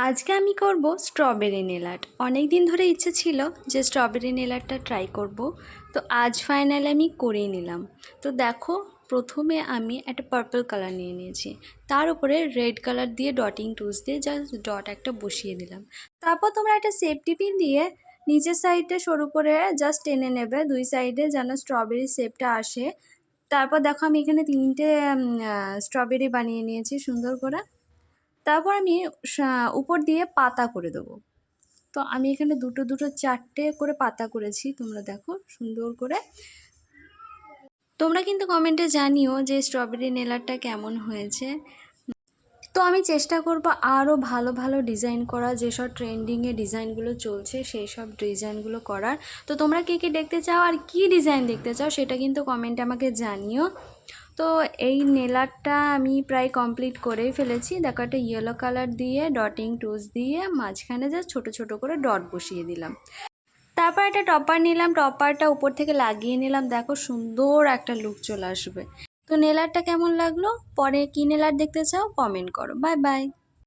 আজকে আমি করব স্ট্রবেরি নেল আর্ট। অনেক দিন ধরে ইচ্ছে ছিল যে স্ট্রবেরি নেল আর্টটা ট্রাই করব, তো আজ ফাইনালি আমি করেই নিলাম। তো দেখো, প্রথমে আমি একটা পার্পল কালার নিয়ে নিয়েছি, তার উপরে রেড কালার দিয়ে ডটিং টুলস দিয়ে জাস্ট ডট একটা বসিয়ে দিলাম। তারপর তোমরা একটা সেফটি পিন দিয়ে নিচের সাইডে সরু করে জাস্ট টেনে নেবে, দুই সাইডে যেন স্ট্রবেরি শেপটা আসে। তারপর দেখো, আমি এখানে তিনটে স্ট্রবেরি বানিয়ে নিয়েছি সুন্দর করে। তারপর আমি উপর দিয়ে পাতা করে দেবো। তো আমি এখানে দুটো দুটো চারটে করে পাতা করেছি, তোমরা দেখো সুন্দর করে। তোমরা কিন্তু কমেন্টে জানিও যে স্ট্রবেরি নেল আর্টটা কেমন হয়েছে। তো আমি চেষ্টা করব আরও ভালো ভালো ডিজাইন করা, যেসব ট্রেন্ডিংয়ে ডিজাইনগুলো চলছে সেই সব ডিজাইনগুলো করার। তো তোমরা কে কে দেখতে চাও আর কি ডিজাইন দেখতে চাও সেটা কিন্তু কমেন্টে আমাকে জানিও। তো এই নেল আর্টটা আমি প্রায় কমপ্লিট করেই ফেলেছি। দেখো, একটা ইয়েলো কালার দিয়ে ডটিং টুলস দিয়ে মাঝখানে জাস্ট ছোটো ছোটো করে ডট বসিয়ে দিলাম। তারপর একটা টপার নিলাম, টপারটা উপর থেকে লাগিয়ে নিলাম। দেখো সুন্দর একটা লুক চলে আসবে। তো নেল আর্টটা কেমন লাগলো, পরে কি নেল আর্ট দেখতে চাও কমেন্ট করো। Bye bye.